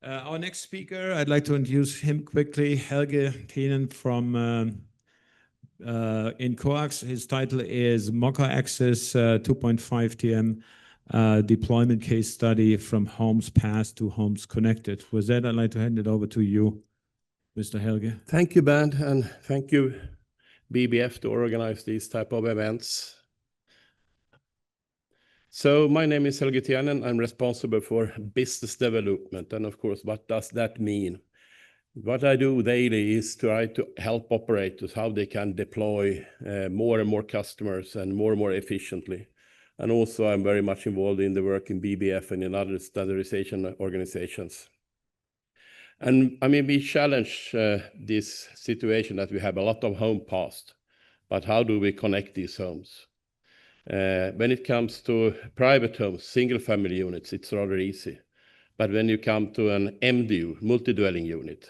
Our next speaker, I'd like to introduce him quickly, Helge Tienen from in coax. His title is MoCA Access 2.5 TM deployment case study from homes passed to homes connected. With that, I'd like to hand it over to you, Mr. Helge. Thank you, Bernd, and thank you, BBF, to organize these type of events. So my name is Helge Tienen. I'm responsible for business development. And of course, what does that mean? What I do daily is try to help operators how they can deploy more and more customers and more efficiently. And also I'm very much involved in the work in BBF and in other standardization organizations. And I mean, we challenge this situation that we have a lot of home passed, but how do we connect these homes? When it comes to private homes, single family units, it's rather easy. But when you come to an MDU, multi-dwelling unit,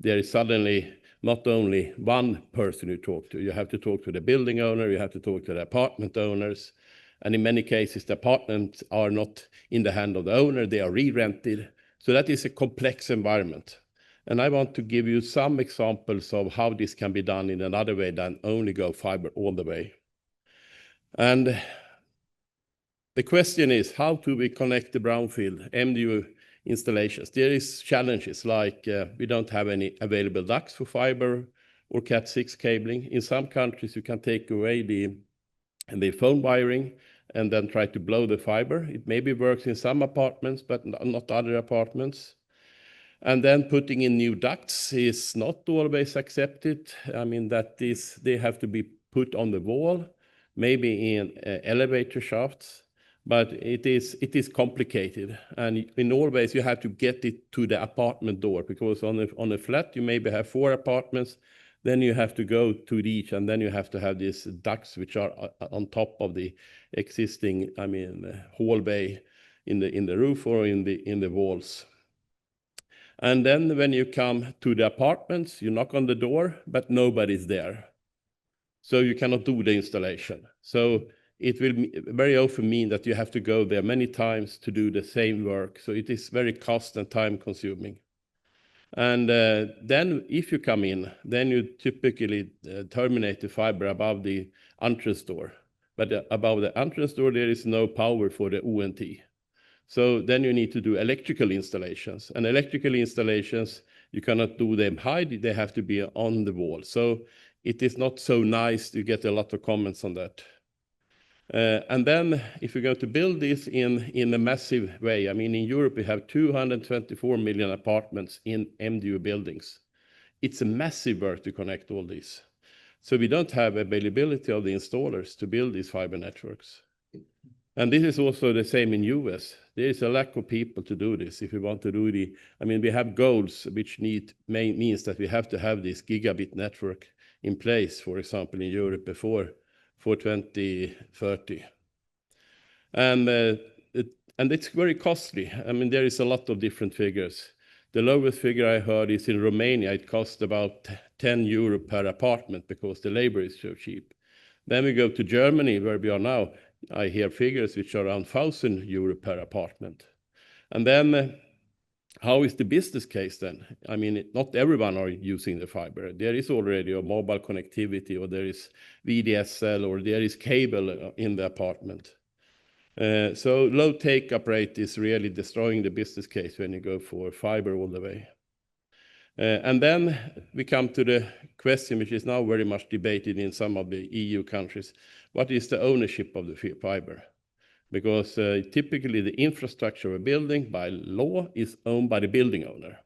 there is suddenly not only one person you talk to. You have to talk to the building owner, you have to talk to the apartment owners. And in many cases, the apartments are not in the hand of the owner, they are re-rented. So that is a complex environment. And I want to give you some examples of how this can be done in another way than only go fiber all the way. And the question is, how do we connect the brownfield MDU installations? There is challenges like we don't have any available ducts for fiber or Cat6 cabling. In some countries, you can take away the phone wiring and then try to blow the fiber. It maybe works in some apartments, but not other apartments. And then putting in new ducts is not always accepted. I mean, they have to be put on the wall, maybe in elevator shafts, but it is complicated. And in all ways, you have to get it to the apartment door, because on a flat, you maybe have 4 apartments, then you have to go to each, and then you have to have these ducts which are on top of the existing, I mean, hallway in the roof or in the walls. And then when you come to the apartments, you knock on the door, but nobody's there. So you cannot do the installation. So it will very often mean that you have to go there many times to do the same work. So it is very cost and time consuming. And then if you come in, then you typically terminate the fiber above the entrance door. But above the entrance door, there is no power for the ONT. So then you need to do electrical installations. And electrical installations, you cannot do them high, they have to be on the wall. So it is not so nice to get a lot of comments on that. And then if you're going to build this in a massive way, I mean, in Europe, we have 224 million apartments in MDU buildings. It's a massive work to connect all these. So we don't have availability of the installers to build these fiber networks. And this is also the same in US. There is a lack of people to do this. If we want to do I mean, we have goals which means that we have to have this gigabit network in place, for example, in Europe for 2030. And it's very costly. I mean, there is a lot of different figures. The lowest figure I heard is in Romania, it costs about 10 euro per apartment because the labor is so cheap. Then we go to Germany, where we are now. I hear figures which are around 1,000 euro per apartment. And then how is the business case then? I mean, not everyone are using the fiber. There is already a mobile connectivity, or there is VDSL, or there is cable in the apartment. So low take-up rate is really destroying the business case when you go for fiber all the way. And then we come to the question, which is now very much debated in some of the EU countries. What is the ownership of the fiber? Because typically the infrastructure of a building by law is owned by the building owner.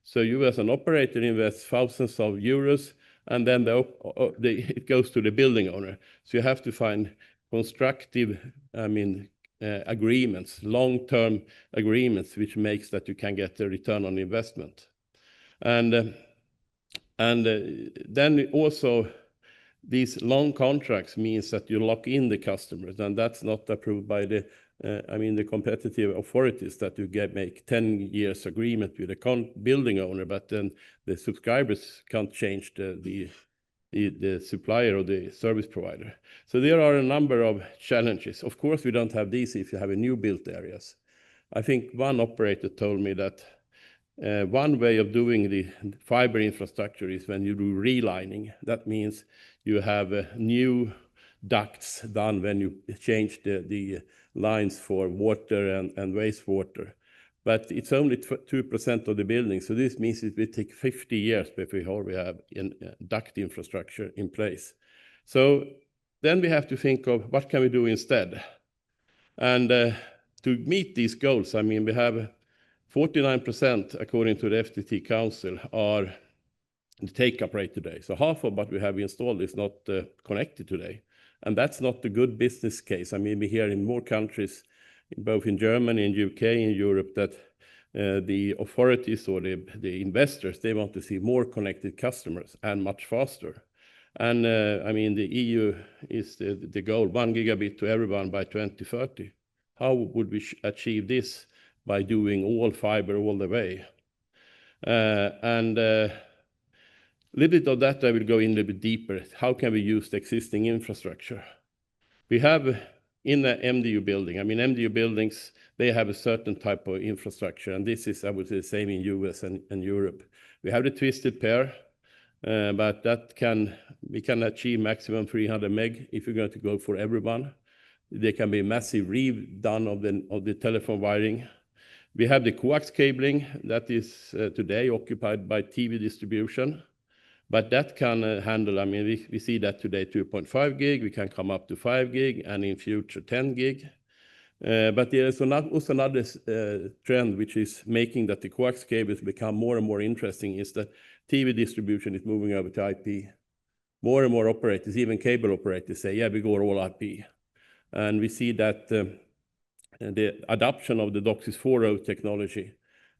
So you as an operator invest thousands of euros, and then it goes to the building owner. So you have to find constructive, agreements, long-term agreements, which makes that you can get the return on investment. And then also these long contracts means that you lock in the customers, and that's not approved by the competitive authorities, that you make 10 years agreement with the building owner, but then the subscribers can't change the supplier or the service provider. So there are a number of challenges. Of course, we don't have these if you have a new built areas. I think one operator told me that One way of doing the fiber infrastructure is when you do relining. That means you have new ducts done when you change the lines for water and wastewater. But it's only 2% of the building. So this means it will take 50 years before we have duct infrastructure in place. So then we have to think of what can we do instead? And to meet these goals, I mean, we have 49%, according to the FTT Council, are the take-up rate today. So half of what we have installed is not connected today. And that's not a good business case. I mean, we hear in more countries, both in Germany and UK and Europe, that the authorities or the investors, they want to see more connected customers and much faster. And I mean, the EU is the goal, 1 gigabit to everyone by 2030. How would we achieve this? By doing all fiber all the way. And a little bit of that I will go in a little bit deeper. How can we use the existing infrastructure? We have in the MDU building, I mean, MDU buildings, they have a certain type of infrastructure, and this is, I would say, the same in US and Europe. We have the twisted pair, but we can achieve maximum 300 meg if you're going to go for everyone. There can be massive redone of the telephone wiring. We have the coax cabling that is today occupied by TV distribution, but that can handle, I mean, we see that today 2.5 gig, we can come up to 5 gig, and in future 10 gig. But there is also another trend which is making that the coax cables become more and more interesting, is that TV distribution is moving over to IP. More and more operators, even cable operators, say, yeah, we go all IP. And we see that the adoption of the DOCSIS 4.0 technology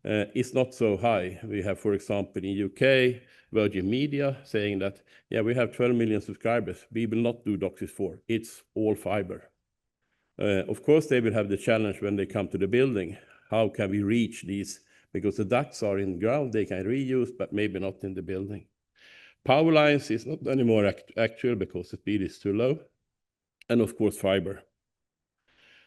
is not so high. We have, for example, in UK, Virgin Media saying that, yeah, we have 12 million subscribers. We will not do DOCSIS 4. It's all fiber. Of course, they will have the challenge when they come to the building. How can we reach these? Because the ducts are in the ground, they can reuse, but maybe not in the building. Power lines is not anymore actual because the speed is too low. And of course, fiber.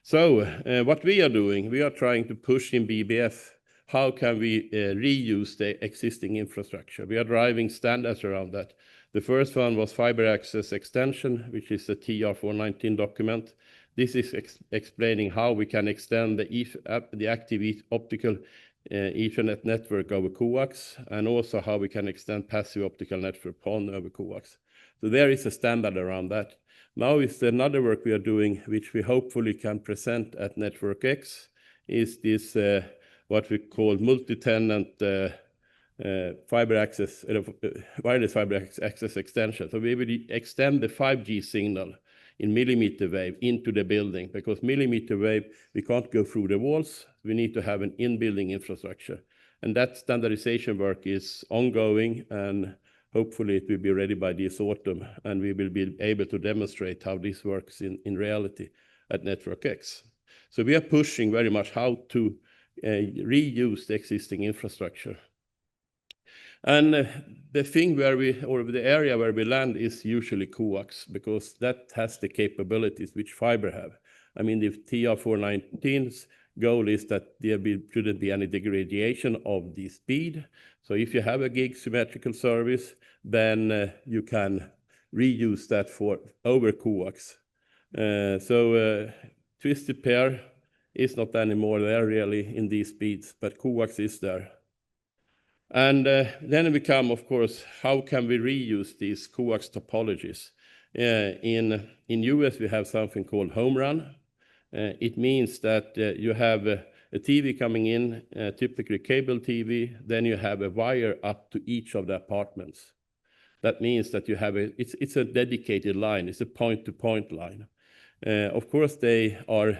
So what we are doing, we are trying to push in BBF. How can we reuse the existing infrastructure? We are driving standards around that. The first one was fiber access extension, which is a TR419 document. This is explaining how we can extend the active optical Ethernet network over coax, and also how we can extend passive optical network PON over coax. So there is a standard around that. Now is another work we are doing, which we hopefully can present at Network X, is this what we call multi-tenant fiber access, wireless fiber access extension. So we will extend the 5G signal in millimeter wave into the building, because millimeter wave, we can't go through the walls. We need to have an in-building infrastructure. And that standardization work is ongoing, and hopefully it will be ready by this autumn, and we will be able to demonstrate how this works in reality at Network X. So we are pushing very much how to reuse the existing infrastructure. And the thing where or the area where we land is usually coax, because that has the capabilities which fiber have. I mean, the TR419's goal is that there shouldn't be any degradation of the speed. So if you have a gig symmetrical service, then you can reuse that for over coax. Twisted pair is not anymore there really in these speeds, but coax is there. And then we come, of course, how can we reuse these coax topologies? In US, we have something called home run. It means that you have a TV coming in, typically cable TV, then you have a wire up to each of the apartments. That means that you have it's a dedicated line, it's a point-to-point line. Of course, they are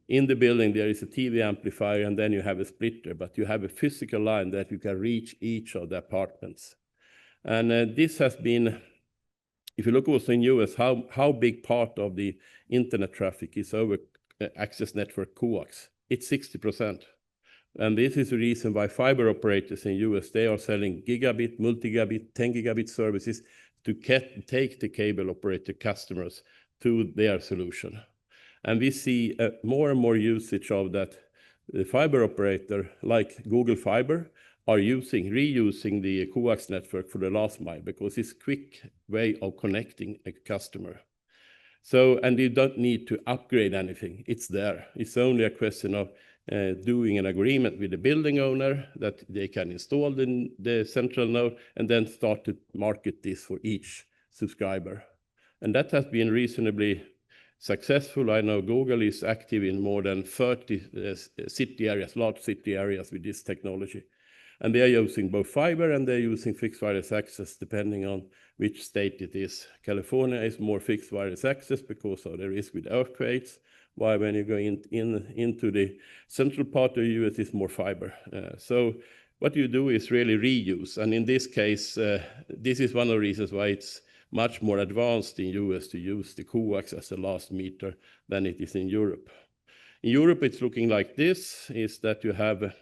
in the building, there is a TV amplifier, and then you have a splitter, but you have a physical line that you can reach each of the apartments. And this has been, if you look also in US, how big part of the internet traffic is over access network coax. It's 60%. And this is the reason why fiber operators in US, they are selling gigabit, multi-gigabit, 10 gigabit services to take the cable operator customers to their solution. And we see more and more usage of that. The fiber operator, like Google Fiber, are reusing the coax network for the last mile, because it's a quick way of connecting a customer. So, and you don't need to upgrade anything. It's there. It's only a question of doing an agreement with the building owner that they can install the central node and then start to market this for each subscriber. And that has been reasonably successful. I know Google is active in more than 30 city areas, large city areas with this technology. And they are using both fiber and they're using fixed wireless access, depending on which state it is. California is more fixed wireless access because of the risk with earthquakes, while when you go into the central part of the US, it's more fiber. So what you do is really reuse. And in this case, this is one of the reasons why it's much more advanced in US to use the coax as a last meter than it is in Europe. In Europe, it's looking like this, is that you have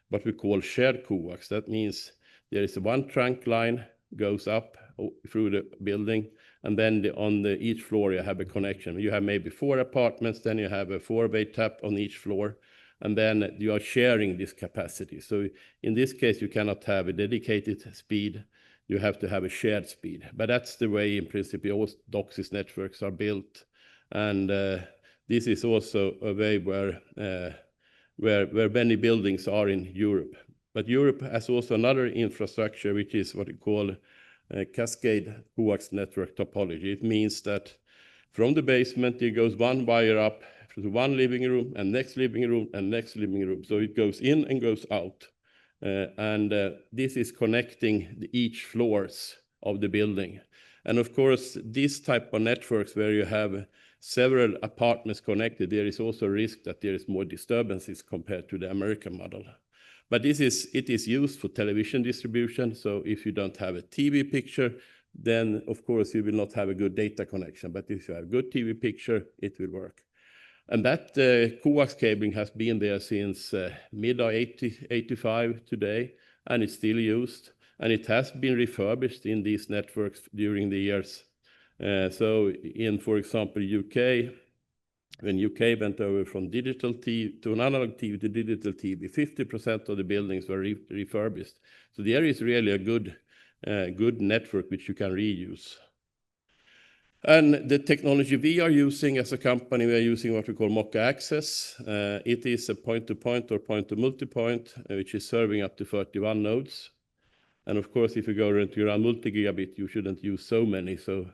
what we call shared coax. That means there is one trunk line goes up through the building, and then on each floor you have a connection. You have maybe 4 apartments, then you have a 4-way tap on each floor, and then you are sharing this capacity. So in this case, you cannot have a dedicated speed. You have to have a shared speed. But that's the way, in principle, all DOCSIS networks are built. And this is also a way where many buildings are in Europe. But Europe has also another infrastructure, which is what we call a cascade coax network topology. It means that from the basement, it goes one wire up to one living room and next living room and next living room. So it goes in and goes out. This is connecting each floors of the building. And of course, this type of networks where you have several apartments connected, there is also a risk that there is more disturbances compared to the American model. But it is used for television distribution. So if you don't have a TV picture, then of course you will not have a good data connection. But if you have a good TV picture, it will work. And that coax cabling has been there since mid-85 today, and it's still used. And it has been refurbished in these networks during the years. So in, for example, UK, when UK went over from digital TV to an analog TV to digital TV, 50% of the buildings were refurbished. So there is really a good network which you can reuse. And the technology we are using as a company, we are using what we call MoCA Access. It is a point-to-point or point-to-multipoint, which is serving up to 31 nodes. And of course, if you go into your multi-gigabit, you shouldn't use so many. So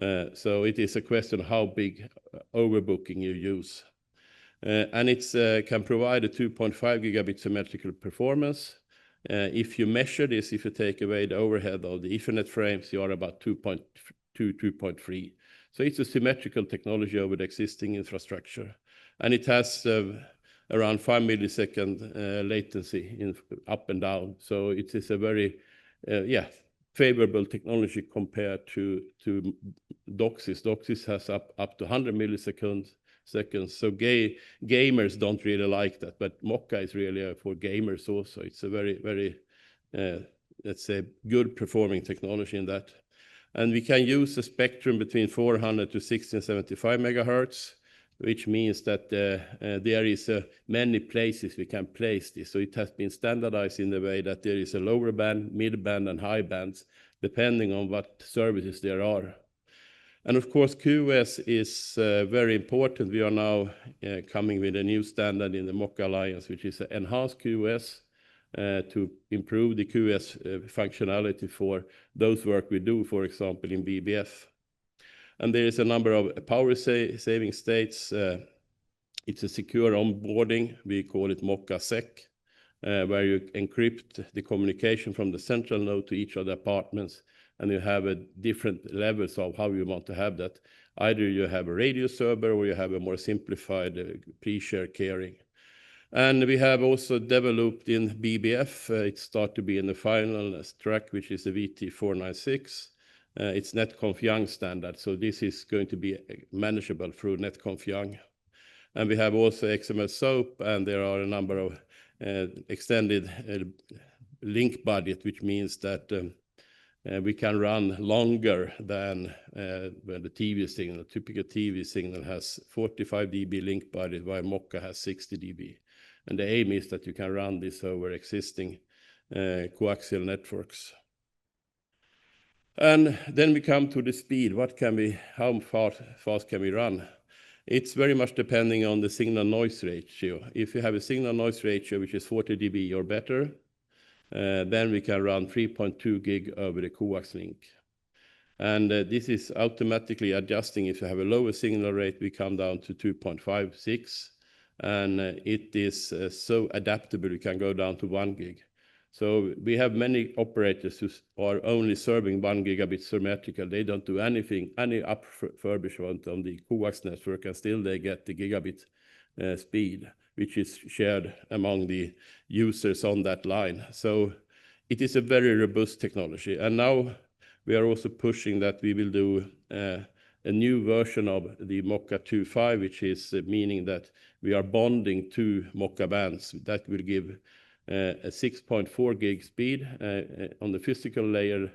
it is a question of how big overbooking you use. And it can provide a 2.5 gigabit symmetrical performance. If you measure this, if you take away the overhead of the Ethernet frames, you are about 2.2, 2.3. So it's a symmetrical technology over the existing infrastructure. And it has around 5 millisecond latency up and down. So it is a very, favorable technology compared to DOCSIS. DOCSIS has up to 100 milliseconds. So gamers don't really like that, but MoCA is really for gamers also. It's a very, very, let's say, good performing technology in that. And we can use a spectrum between 400 to 1675 megahertz, which means that there is many places we can place this. So it has been standardized in the way that there is a lower band, mid band, and high bands, depending on what services there are. And of course, QoS is very important. We are now coming with a new standard in the MoCA Alliance, which is enhanced QoS to improve the QoS functionality for those work we do, for example, in BBF. And there is a number of power saving states. It's a secure onboarding. We call it MoCA Sec, where you encrypt the communication from the central node to each of the apartments. And you have different levels of how you want to have that. Either you have a radio server or you have a more simplified pre-share caring. And we have also developed in BBF, it starts to be in the final track, which is the VT496. It's NetConf Young standard, so this is going to be manageable through NetConf Young. And we have also XML SOAP, and there are a number of extended link budget, which means that we can run longer than when the TV signal. A typical TV signal has 45 dB link budget, while MoCA has 60 dB. And the aim is that you can run this over existing coaxial networks. And then we come to the speed. How fast can we run? It's very much depending on the signal noise ratio. If you have a signal noise ratio which is 40 dB or better, then we can run 3.2 gig over the coax link. And this is automatically adjusting. If you have a lower signal rate, we come down to 2.56. And it is so adaptable, we can go down to 1 gig. So we have many operators who are only serving 1 gigabit symmetrical. They don't do anything, any refurbishment on the coax network, and still they get the gigabit speed, which is shared among the users on that line. So it is a very robust technology. And now we are also pushing that we will do a new version of the MoCA 2.5, which is meaning that we are bonding two MoCA bands. That will give a 6.4 gig speed on the physical layer,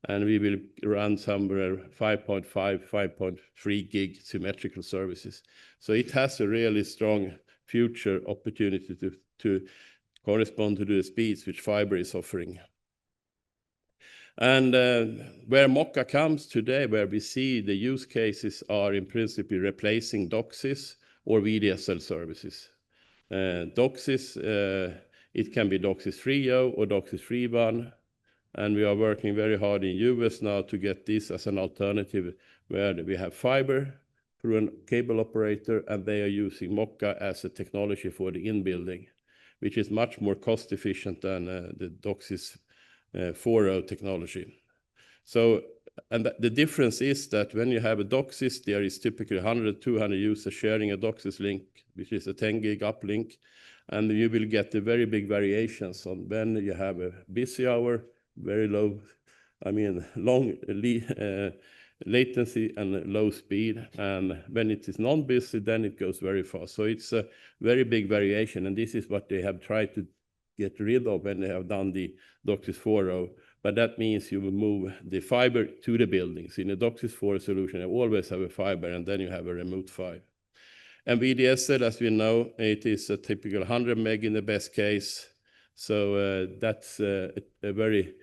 and we will run somewhere 5.5, 5.3 gig symmetrical services. So it has a really strong future opportunity to correspond to the speeds which fiber is offering. And where MoCA comes today, where we see the use cases are in principle replacing DOCSIS or VDSL services. DOCSIS, it can be DOCSIS 3.0 or DOCSIS 3.1, and we are working very hard in US now to get this as an alternative where we have fiber through a cable operator, and they are using MoCA as a technology for the in-building, which is much more cost efficient than the DOCSIS 4.0 technology. So, and the difference is that when you have a DOCSIS, there is typically 100, 200 users sharing a DOCSIS link, which is a 10 gig uplink. And you will get the very big variations on when you have a busy hour, very low, long latency and low speed. And when it is non-busy, then it goes very fast. So it's a very big variation. And this is what they have tried to get rid of when they have done the DOCSIS 4.0. But that means you will move the fiber to the buildings. In a DOCSIS 4 solution, you always have a fiber, and then you have a remote fiber. And VDSL, as we know, it is a typical 100 meg in the best case. So that's a very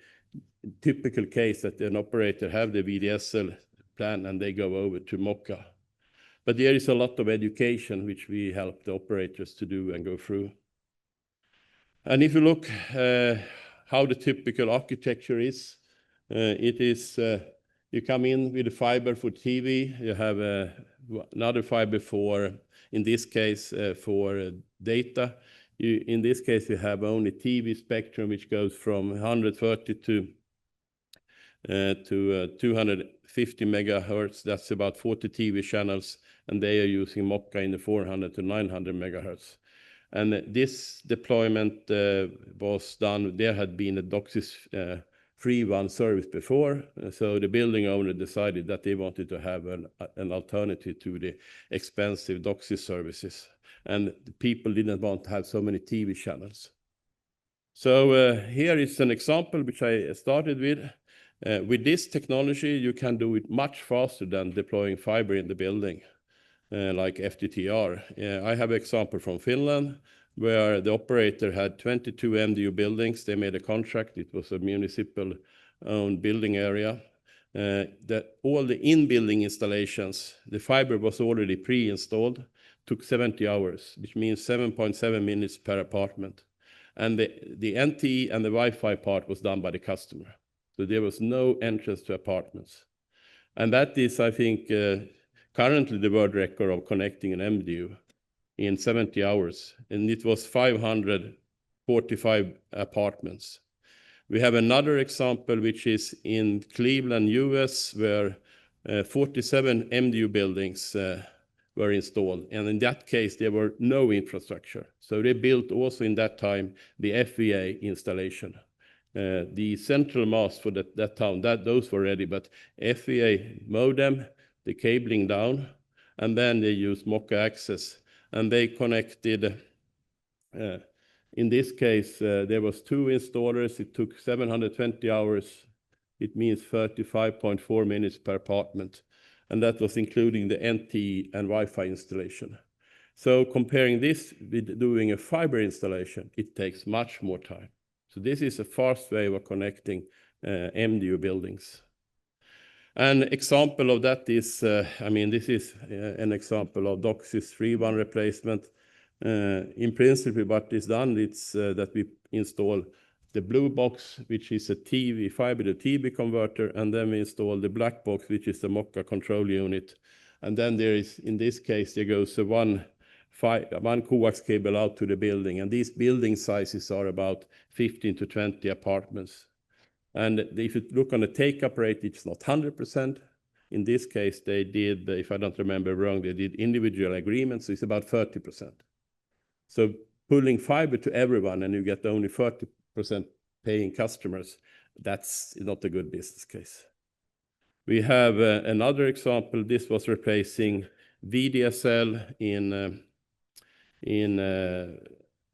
typical case that an operator have the VDSL plan and they go over to MoCA. But there is a lot of education which we help the operators to do and go through. And if you look how the typical architecture is, it is you come in with a fiber for TV, you have another fiber for, in this case, for data. In this case, you have only TV spectrum, which goes from 130 to 250 megahertz. That's about 40 TV channels, and they are using MoCA in the 400 to 900 megahertz. And this deployment was done, there had been a DOCSIS 3.1 service before, so the building owner decided that they wanted to have an alternative to the expensive DOCSIS services. And the people didn't want to have so many TV channels. So here is an example which I started with. With this technology, you can do it much faster than deploying fiber in the building, like FTTR. I have an example from Finland, where the operator had 22 MDU buildings. They made a contract. It was a municipal-owned building area. That all the in-building installations, the fiber was already pre-installed, took 70 hours, which means 7.7 minutes per apartment. And the NT and the Wi-Fi part was done by the customer. So there was no entrance to apartments. And that is, I think, currently the world record of connecting an MDU in 70 hours. And it was 545 apartments. We have another example, which is in Cleveland, US, where 47 MDU buildings were installed. And in that case, there were no infrastructure. So they built also in that time the FVA installation. The central mast for that town, those were ready, but FVA modem, the cabling down, and then they used MoCA Access. And they connected, in this case, there was 2 installers. It took 720 hours. It means 35.4 minutes per apartment. And that was including the NT and Wi-Fi installation. So comparing this with doing a fiber installation, it takes much more time. So this is a fast way of connecting MDU buildings. An example of that is, this is an example of DOCSIS 3.1 replacement. In principle, what is done, it's that we install the blue box, which is a TV, fiber to TV converter, and then we install the black box, which is the MoCA control unit. And then there is, in this case, there goes one coax cable out to the building, and these building sizes are about 15 to 20 apartments. And if you look on the take-up rate, it's not 100%. In this case, they did, if I don't remember wrong, they did individual agreements, so it's about 30%. So pulling fiber to everyone and you get only 30% paying customers, that's not a good business case. We have another example. This was replacing VDSL in an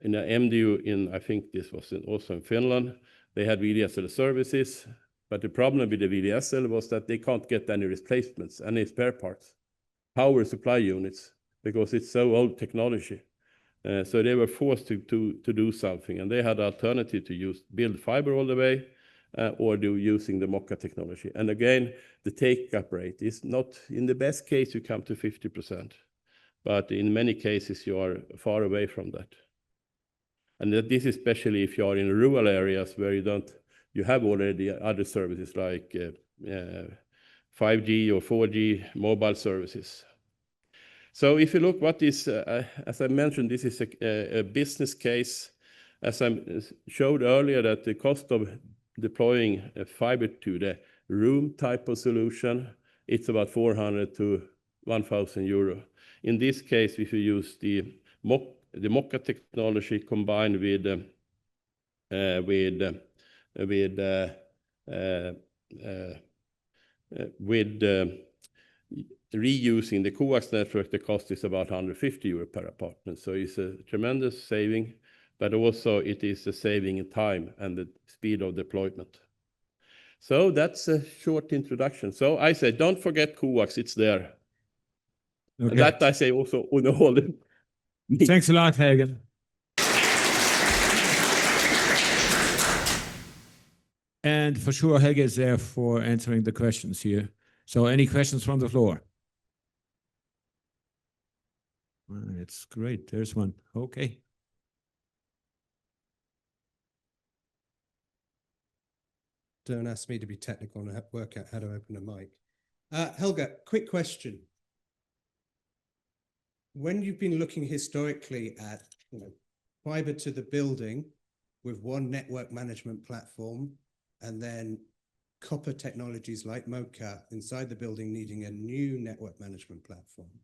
MDU I think this was also in Finland. They had VDSL services, but the problem with the VDSL was that they can't get any replacements, any spare parts, power supply units, because it's so old technology. So they were forced to do something, and they had an alternative to build fiber all the way or using the MoCA technology. And again, the take-up rate is not, in the best case, you come to 50%, but in many cases, you are far away from that. And this is especially if you are in rural areas where you have already other services like 5G or 4G mobile services. So if you look what is, as I mentioned, this is a business case. As I showed earlier, that the cost of deploying a fiber to the room type of solution, it's about 400 to 1,000 euro. In this case, if you use the MoCA technology combined with reusing the coax network, the cost is about 150 euro per apartment. So it's a tremendous saving, but also it is a saving in time and the speed of deployment. So that's a short introduction. So I say, don't forget coax, it's there. Okay. And that I say also on the whole. Thanks a lot, Helge. And for sure, Helge is there for answering the questions here. So any questions from the floor? It's great. There's one. Okay. Don't ask me to be technical and work out how to open a mic. Helge, quick question. When you've been looking historically at fiber to the building with one network management platform, and then copper technologies like MoCA inside the building needing a new network management platform,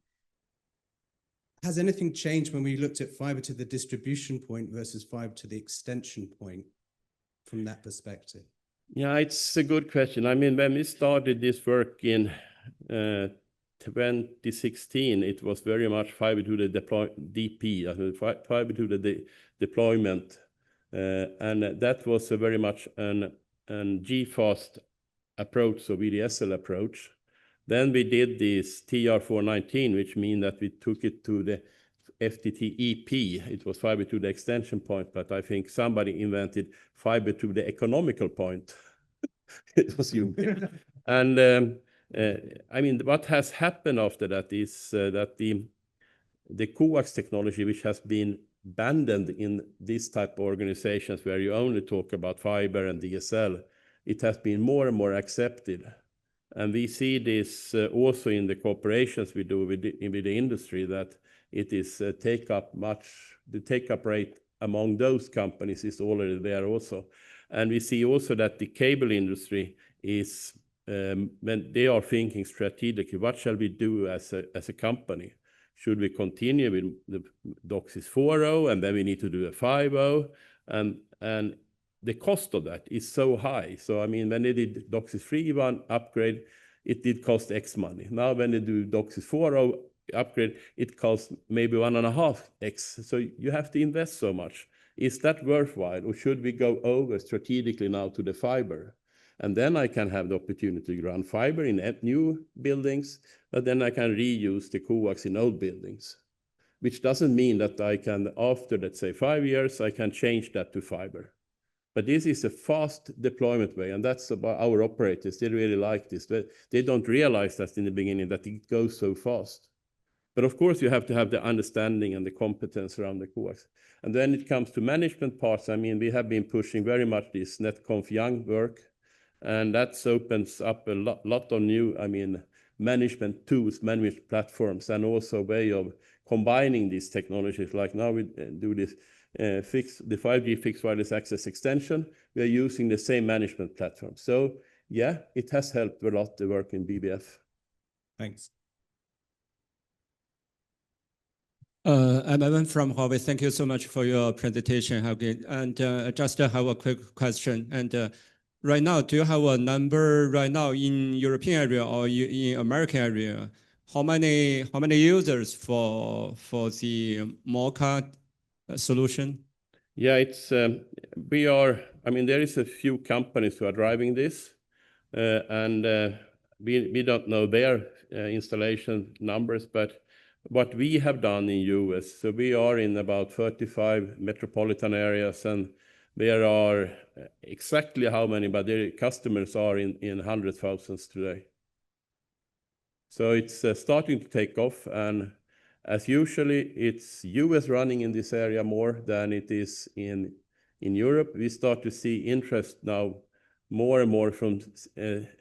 has anything changed when we looked at fiber to the distribution point versus fiber to the extension point from that perspective? Yeah, it's a good question. I mean, when we started this work in 2016, it was very much fiber to the fiber to the deployment. And that was very much an GFast approach, so VDSL approach. Then we did this TR419, which means that we took it to the FTTEP. It was fiber to the extension point, but I think somebody invented fiber to the economical point. It was you. And I mean, what has happened after that is that the coax technology, which has been abandoned in this type of organizations where you only talk about fiber and DSL, it has been more and more accepted. And we see this also in the cooperations we do with the industry, that it is the take-up rate among those companies is already there also. And we see also that the cable industry is, when they are thinking strategically, what shall we do as a company? Should we continue with the DOCSIS 4.0 and then we need to do a 5.0? And the cost of that is so high. So, I mean, when they did DOCSIS 3.1 upgrade, it did cost X money. Now, when they do DOCSIS 4.0 upgrade, it costs maybe 1.5X. So you have to invest so much. Is that worthwhile, or should we go over strategically now to the fiber? And then I can have the opportunity to run fiber in new buildings, but then I can reuse the coax in old buildings. which doesn't mean that I can, after, let's say, 5 years, I can change that to fiber. But this is a fast deployment way, and that's about our operators. They really like this. They don't realize that in the beginning, that it goes so fast. But of course, you have to have the understanding and the competence around the coax. And then it comes to management parts. I mean, we have been pushing very much this NetConf Young work, and that opens up a lot of new, management tools, management platforms, and also a way of combining these technologies. Like now we do this the 5G fixed wireless access extension. We are using the same management platform. So yeah, it has helped a lot, the work in BBF. Thanks. I'm Evan from Huawei. Thank you so much for your presentation, Helge. And just have a quick question. And right now, do you have a number right now in European area or in American area? How many users for the MoCA solution? Yeah, it's there is a few companies who are driving this, and we don't know their installation numbers, but what we have done in US, so we are in about 35 metropolitan areas, and there are exactly how many, but their customers are in 100,000s today. So it's starting to take off, and as usually, it's US running in this area more than it is in Europe. We start to see interest now more and more from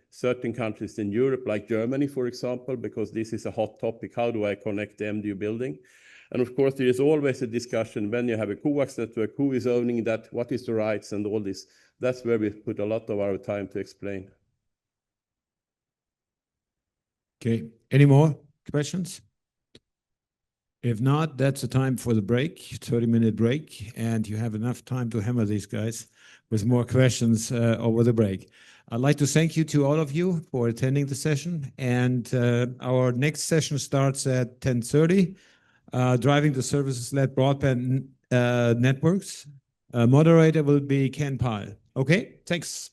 certain countries in Europe, like Germany, for example, because this is a hot topic. How do I connect the MDU building? And of course, there is always a discussion when you have a coax network, who is owning that, what is the rights and all this. That's where we put a lot of our time to explain. Okay, any more questions? If not, that's the time for the break, 30-minute break, and you have enough time to hammer these guys with more questions over the break. I'd like to thank you to all of you for attending the session, and our next session starts at 10:30, driving the services-led broadband networks. Moderator will be Ken Pyle. Okay, thanks.